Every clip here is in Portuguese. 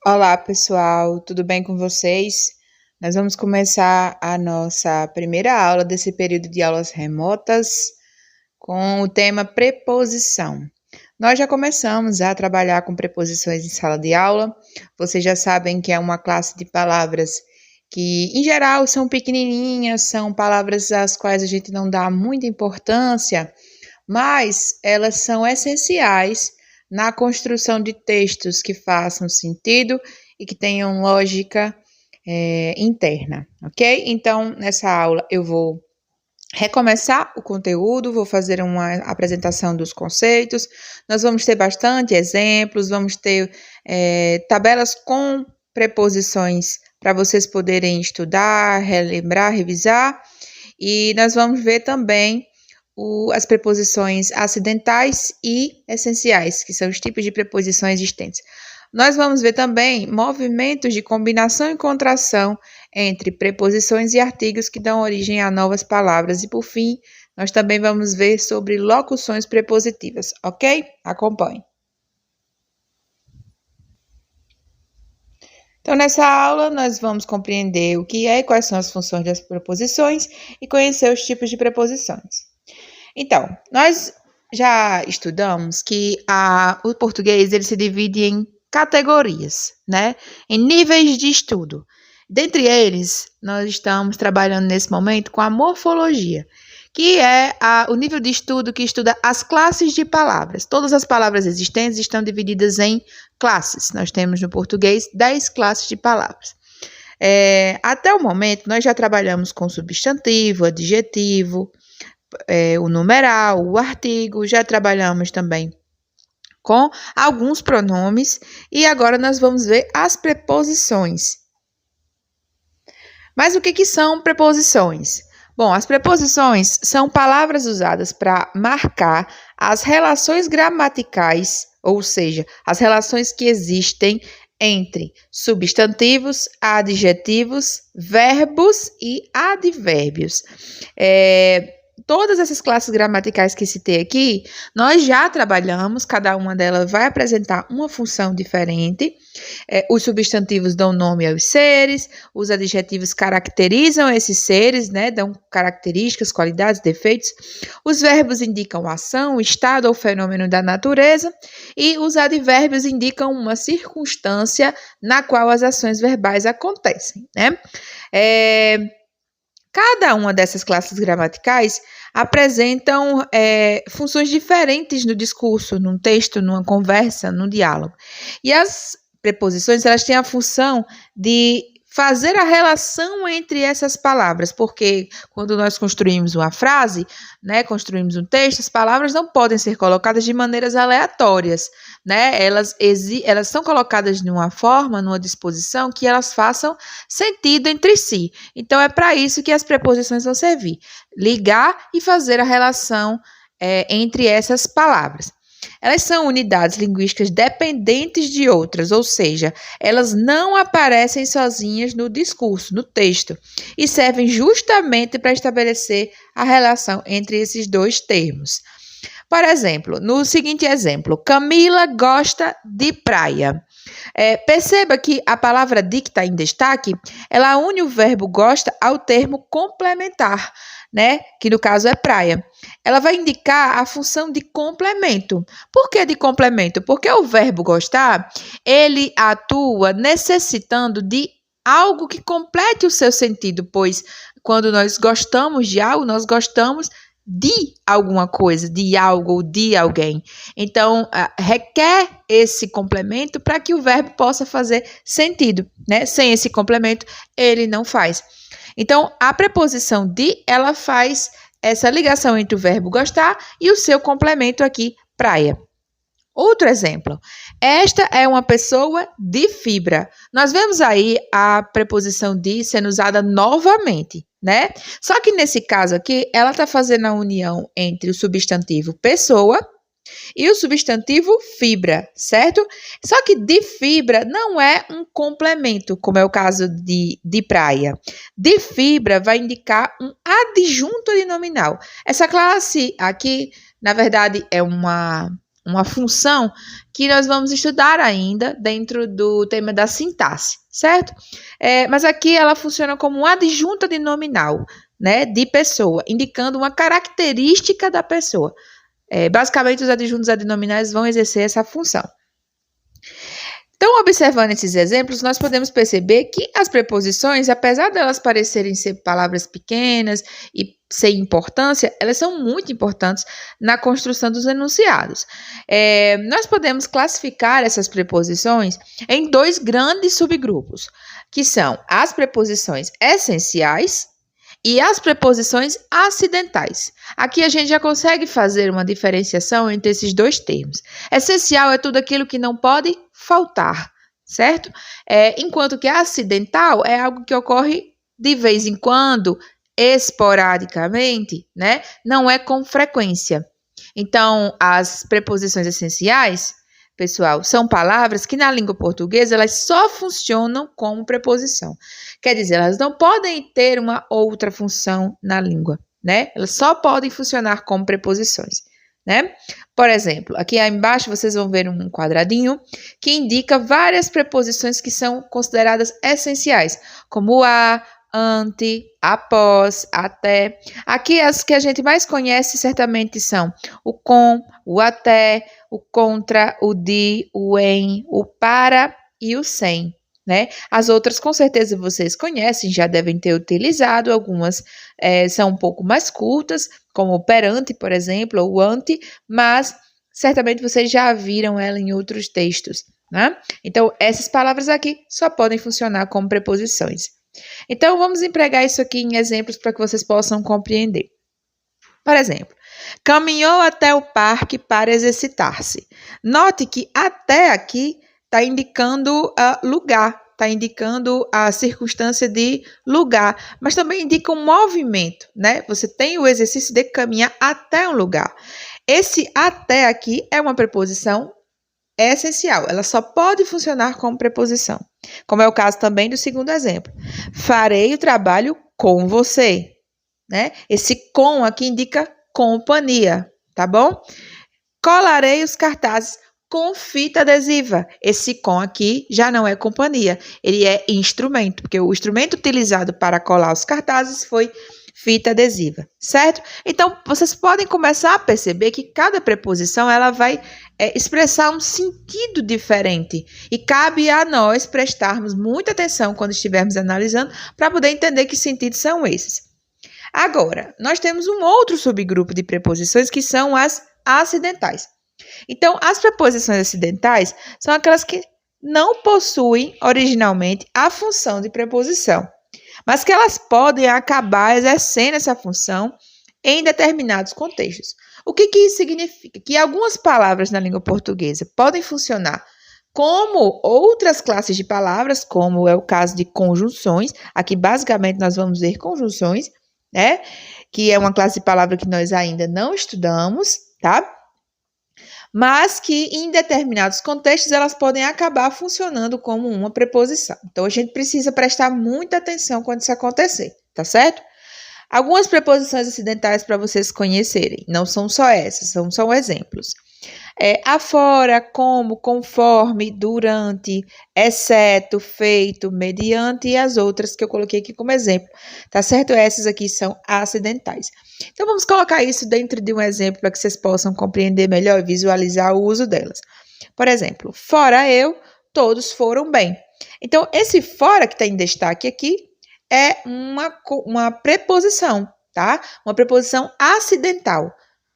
Olá, pessoal, tudo bem com vocês? Nós vamos começar a nossa primeira aula desse período de aulas remotas com o tema preposição. Nós já começamos a trabalhar com preposições em sala de aula. Vocês já sabem que é uma classe de palavras que, em geral, são pequenininhas, são palavras às quais a gente não dá muita importância, mas elas são essenciais na construção de textos que façam sentido e que tenham lógica interna, ok? Então, nessa aula eu vou recomeçar o conteúdo, vou fazer uma apresentação dos conceitos, nós vamos ter bastante exemplos, vamos ter tabelas com preposições para vocês poderem estudar, relembrar, revisar, e nós vamos ver também as preposições acidentais e essenciais, que são os tipos de preposições existentes. Nós vamos ver também movimentos de combinação e contração entre preposições e artigos que dão origem a novas palavras. E, por fim, nós também vamos ver sobre locuções prepositivas, ok? Acompanhe. Então, nessa aula, nós vamos compreender o que é e quais são as funções das preposições e conhecer os tipos de preposições. Então, nós já estudamos que o português ele se divide em categorias, né? Em níveis de estudo. Dentre eles, nós estamos trabalhando nesse momento com a morfologia, que é o nível de estudo que estuda as classes de palavras. Todas as palavras existentes estão divididas em classes. Nós temos no português 10 classes de palavras. Até o momento, nós já trabalhamos com substantivo, adjetivo, o numeral, o artigo, já trabalhamos também com alguns pronomes e agora nós vamos ver as preposições. Mas o que são preposições? Bom, as preposições são palavras usadas para marcar as relações gramaticais, ou seja, as relações que existem entre substantivos, adjetivos, verbos e advérbios. Todas essas classes gramaticais que citei aqui, nós já trabalhamos, cada uma delas vai apresentar uma função diferente. Os substantivos dão nome aos seres, os adjetivos caracterizam esses seres, né, dão características, qualidades, defeitos. Os verbos indicam ação, estado ou fenômeno da natureza e os advérbios indicam uma circunstância na qual as ações verbais acontecem, né? Cada uma dessas classes gramaticais apresentam funções diferentes no discurso, num texto, numa conversa, num diálogo. E as preposições, elas têm a função de fazer a relação entre essas palavras, porque quando nós construímos uma frase, né, construímos um texto, as palavras não podem ser colocadas de maneiras aleatórias, né? Elas são colocadas de uma forma, numa disposição que elas façam sentido entre si. Então, é para isso que as preposições vão servir, ligar e fazer a relação entre essas palavras. Elas são unidades linguísticas dependentes de outras, ou seja, elas não aparecem sozinhas no discurso, no texto, e servem justamente para estabelecer a relação entre esses dois termos. Por exemplo, no seguinte exemplo, Camila gosta de praia. Perceba que a palavra de que está em destaque, ela une o verbo gosta ao termo complementar, né? Que no caso é praia. Ela vai indicar a função de complemento. Por que de complemento? Porque o verbo gostar, ele atua necessitando de algo que complete o seu sentido, pois quando nós gostamos de algo, nós gostamos de alguma coisa, de algo ou de alguém. Então, requer esse complemento para que o verbo possa fazer sentido, né? Sem esse complemento, ele não faz. Então, a preposição de, ela faz essa ligação entre o verbo gostar e o seu complemento aqui, praia. Outro exemplo, esta é uma pessoa de fibra. Nós vemos aí a preposição de sendo usada novamente, né? Só que nesse caso aqui, ela está fazendo a união entre o substantivo pessoa e o substantivo fibra, certo? Só que de fibra não é um complemento, como é o caso de praia. De fibra vai indicar um adjunto de nominal. Essa classe aqui, na verdade, é uma uma função que nós vamos estudar ainda dentro do tema da sintaxe, certo? Mas aqui ela funciona como um adjunto de nominal, né, de pessoa, indicando uma característica da pessoa. Basicamente, os adjuntos adnominais vão exercer essa função. Então, observando esses exemplos, nós podemos perceber que as preposições, apesar de elas parecerem ser palavras pequenas e sem importância, elas são muito importantes na construção dos enunciados. Nós podemos classificar essas preposições em 2 grandes subgrupos, que são as preposições essenciais e as preposições acidentais. Aqui a gente já consegue fazer uma diferenciação entre esses 2 termos. Essencial é tudo aquilo que não pode faltar, certo? Enquanto que acidental é algo que ocorre de vez em quando, esporadicamente, né? Não é com frequência. Então, as preposições essenciais, pessoal, são palavras que na língua portuguesa elas só funcionam como preposição. Quer dizer, elas não podem ter uma outra função na língua, né? Elas só podem funcionar como preposições, né? Por exemplo, aqui embaixo vocês vão ver um quadradinho que indica várias preposições que são consideradas essenciais, como a, ante, após, até. Aqui as que a gente mais conhece certamente são o com, o até, o contra, o de, o em, o para e o sem, né? As outras com certeza vocês conhecem, já devem ter utilizado, algumas são um pouco mais curtas, como o perante, por exemplo, ou o ante, mas certamente vocês já viram ela em outros textos, né? Então, essas palavras aqui só podem funcionar como preposições. Então, vamos empregar isso aqui em exemplos para que vocês possam compreender. Por exemplo, caminhou até o parque para exercitar-se. Note que até aqui está indicando lugar, está indicando a circunstância de lugar, mas também indica um movimento, né? Você tem o exercício de caminhar até um lugar. Esse até aqui é uma preposição essencial, ela só pode funcionar como preposição, como é o caso também do segundo exemplo. Farei o trabalho com você, né? Esse com aqui indica companhia, tá bom? Colarei os cartazes com fita adesiva. Esse com aqui já não é companhia, ele é instrumento, porque o instrumento utilizado para colar os cartazes foi fita adesiva, certo? Então, vocês podem começar a perceber que cada preposição ela vai expressar um sentido diferente e cabe a nós prestarmos muita atenção quando estivermos analisando para poder entender que sentidos são esses. Agora, nós temos um outro subgrupo de preposições que são as acidentais. Então, as preposições acidentais são aquelas que não possuem originalmente a função de preposição, mas que elas podem acabar exercendo essa função em determinados contextos. O que isso significa? Que algumas palavras na língua portuguesa podem funcionar como outras classes de palavras, como é o caso de conjunções. Aqui, basicamente, nós vamos ver conjunções, né? Que é uma classe de palavra que nós ainda não estudamos, tá? Mas que em determinados contextos elas podem acabar funcionando como uma preposição. Então, a gente precisa prestar muita atenção quando isso acontecer, tá certo? Algumas preposições acidentais para vocês conhecerem, não são só essas, são só exemplos. Afora, como, conforme, durante, exceto, feito, mediante e as outras que eu coloquei aqui como exemplo, tá certo? Essas aqui são acidentais. Então, vamos colocar isso dentro de um exemplo para que vocês possam compreender melhor e visualizar o uso delas. Por exemplo, fora eu, todos foram bem. Então, esse fora que está em destaque aqui é uma preposição, tá? Uma preposição acidental.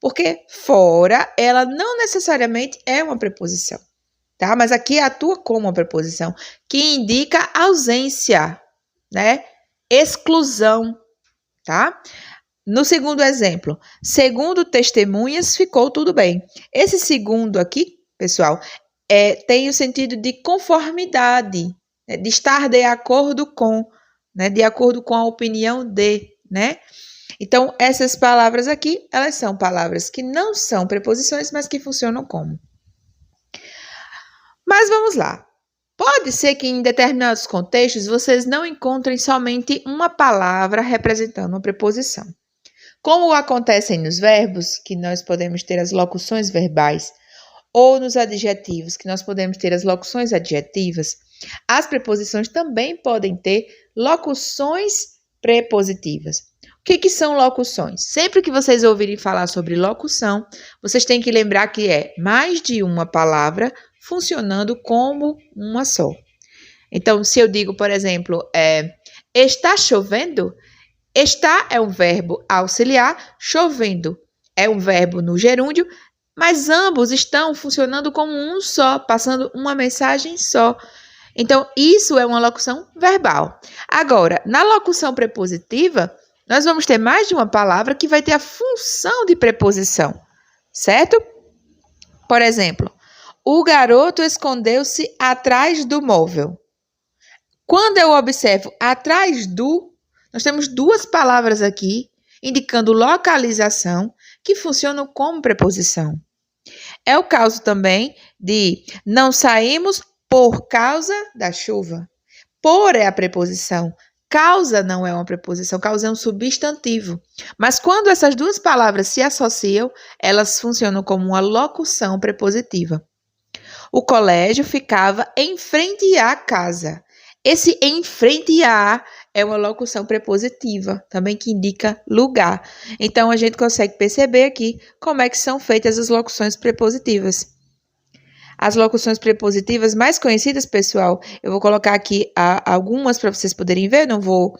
Porque fora, ela não necessariamente é uma preposição, tá? Mas aqui atua como uma preposição que indica ausência, né? Exclusão, tá? No segundo exemplo, segundo testemunhas, ficou tudo bem. Esse segundo aqui, pessoal, tem o sentido de conformidade, né? De estar de acordo com, né? De acordo com a opinião de, né? Então, essas palavras aqui, elas são palavras que não são preposições, mas que funcionam como. Mas vamos lá. Pode ser que em determinados contextos vocês não encontrem somente uma palavra representando uma preposição. Como acontecem nos verbos, que nós podemos ter as locuções verbais, ou nos adjetivos, que nós podemos ter as locuções adjetivas, as preposições também podem ter locuções prepositivas. O que são locuções? Sempre que vocês ouvirem falar sobre locução, vocês têm que lembrar que é mais de uma palavra funcionando como uma só. Então, se eu digo, por exemplo, está chovendo, está é um verbo auxiliar, chovendo é um verbo no gerúndio, mas ambos estão funcionando como um só, passando uma mensagem só. Então, isso é uma locução verbal. Agora, na locução prepositiva, nós vamos ter mais de uma palavra que vai ter a função de preposição, certo? Por exemplo, o garoto escondeu-se atrás do móvel. Quando eu observo atrás do, nós temos duas palavras aqui, indicando localização, que funcionam como preposição. É o caso também de não saímos por causa da chuva. Por é a preposição. Causa não é uma preposição, causa é um substantivo. Mas quando essas duas palavras se associam, elas funcionam como uma locução prepositiva. O colégio ficava em frente à casa. Esse em frente a é uma locução prepositiva, também que indica lugar. Então, a gente consegue perceber aqui como é que são feitas as locuções prepositivas. As locuções prepositivas mais conhecidas, pessoal, eu vou colocar aqui algumas para vocês poderem ver, não vou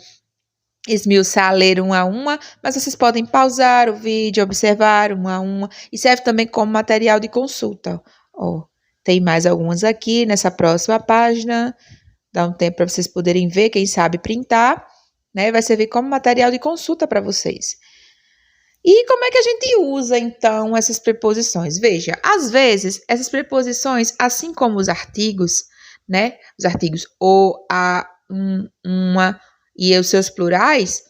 esmiuçar, ler uma a uma, mas vocês podem pausar o vídeo, observar uma a uma, e serve também como material de consulta. Tem mais algumas aqui nessa próxima página. Dá um tempo para vocês poderem ver, quem sabe printar, né? Vai servir como material de consulta para vocês. E como é que a gente usa, então, essas preposições? Veja, às vezes, essas preposições, assim como os artigos, né? Os artigos o, a, uma e os seus plurais,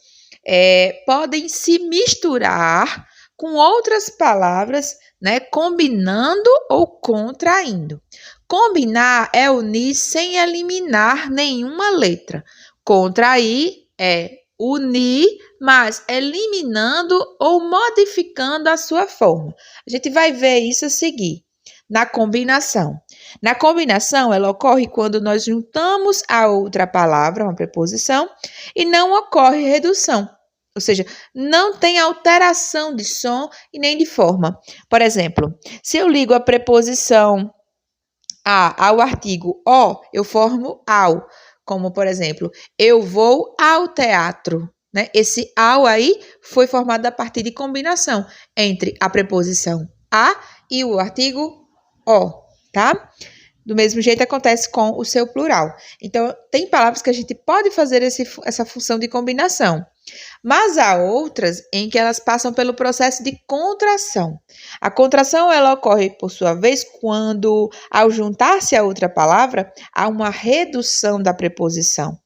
podem se misturar com outras palavras, né? Combinando ou contraindo. Combinar é unir sem eliminar nenhuma letra. Contrair é unir, mas eliminando ou modificando a sua forma. A gente vai ver isso a seguir, na combinação. Na combinação, ela ocorre quando nós juntamos a outra palavra, uma preposição, e não ocorre redução. Ou seja, não tem alteração de som e nem de forma. Por exemplo, se eu ligo a preposição ao artigo o, eu formo ao. Como, por exemplo, eu vou ao teatro. Né? Esse ao aí foi formado a partir de combinação entre a preposição a e o artigo o, tá? Do mesmo jeito acontece com o seu plural. Então, tem palavras que a gente pode fazer essa função de combinação. Mas há outras em que elas passam pelo processo de contração. A contração, ela ocorre, por sua vez, quando, ao juntar-se a outra palavra, há uma redução da preposição.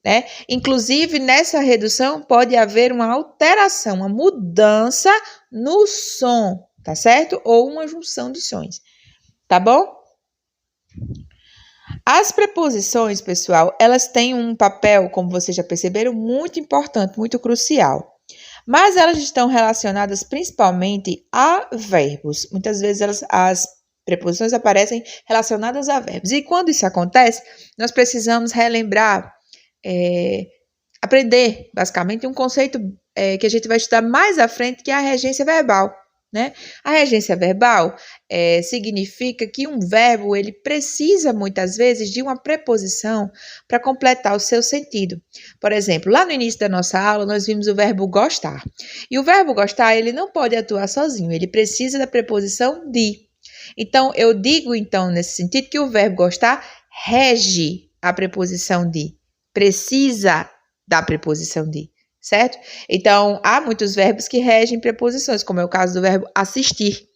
Né? Inclusive, nessa redução, pode haver uma alteração, uma mudança no som, tá certo? Ou uma junção de sons, tá bom? As preposições, pessoal, elas têm um papel, como vocês já perceberam, muito importante, muito crucial. Mas elas estão relacionadas principalmente a verbos. Muitas vezes as preposições aparecem relacionadas a verbos. E quando isso acontece, nós precisamos relembrar, aprender, basicamente, um conceito que a gente vai estudar mais à frente, que é a regência verbal. Né? A regência verbal significa que um verbo ele precisa muitas vezes de uma preposição para completar o seu sentido. Por exemplo, lá no início da nossa aula nós vimos o verbo gostar. E o verbo gostar ele não pode atuar sozinho, ele precisa da preposição de. Então, eu digo então nesse sentido que o verbo gostar rege a preposição de, precisa da preposição de. Certo? Então, há muitos verbos que regem preposições, como é o caso do verbo assistir.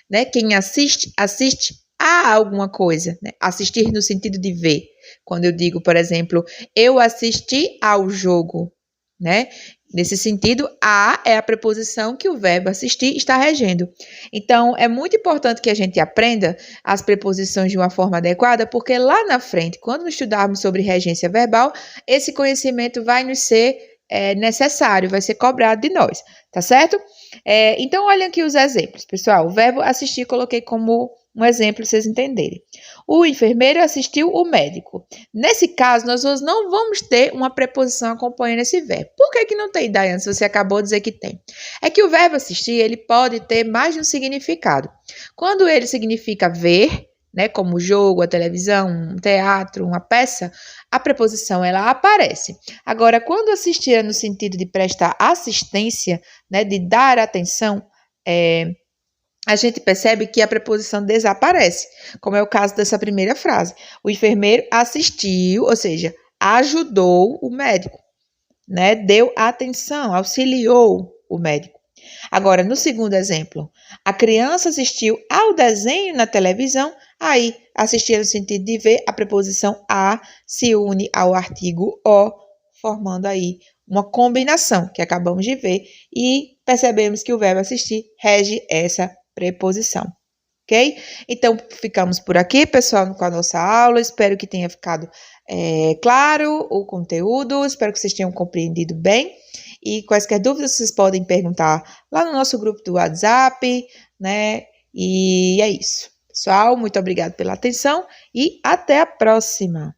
Né? Quem assiste, assiste a alguma coisa. Né? Assistir no sentido de ver. Quando eu digo, por exemplo, eu assisti ao jogo. Né? Nesse sentido, a é a preposição que o verbo assistir está regendo. Então, é muito importante que a gente aprenda as preposições de uma forma adequada, porque lá na frente, quando estudarmos sobre regência verbal, esse conhecimento vai nos ser necessário, vai ser cobrado de nós, tá certo? Então, olhem aqui os exemplos, pessoal. O verbo assistir coloquei como Um exemplo para vocês entenderem. O enfermeiro assistiu o médico. Nesse caso, nós não vamos ter uma preposição acompanhando esse verbo. Por que não tem, Daiane, se você acabou de dizer que tem? É que o verbo assistir, ele pode ter mais de um significado. Quando ele significa ver, né, como o jogo, a televisão, um teatro, uma peça, a preposição ela aparece. Agora, quando assistir é no sentido de prestar assistência, né, de dar atenção, a gente percebe que a preposição desaparece, como é o caso dessa primeira frase. O enfermeiro assistiu, ou seja, ajudou o médico, né? Deu atenção, auxiliou o médico. Agora, no segundo exemplo, a criança assistiu ao desenho na televisão, aí assistir no sentido de ver, a preposição a se une ao artigo o, formando aí uma combinação que acabamos de ver e percebemos que o verbo assistir rege essa preposição, ok? Então, ficamos por aqui, pessoal, com a nossa aula. Espero que tenha ficado claro o conteúdo, espero que vocês tenham compreendido bem. E quaisquer dúvidas, vocês podem perguntar lá no nosso grupo do WhatsApp, né? E é isso. Pessoal, muito obrigada pela atenção e até a próxima!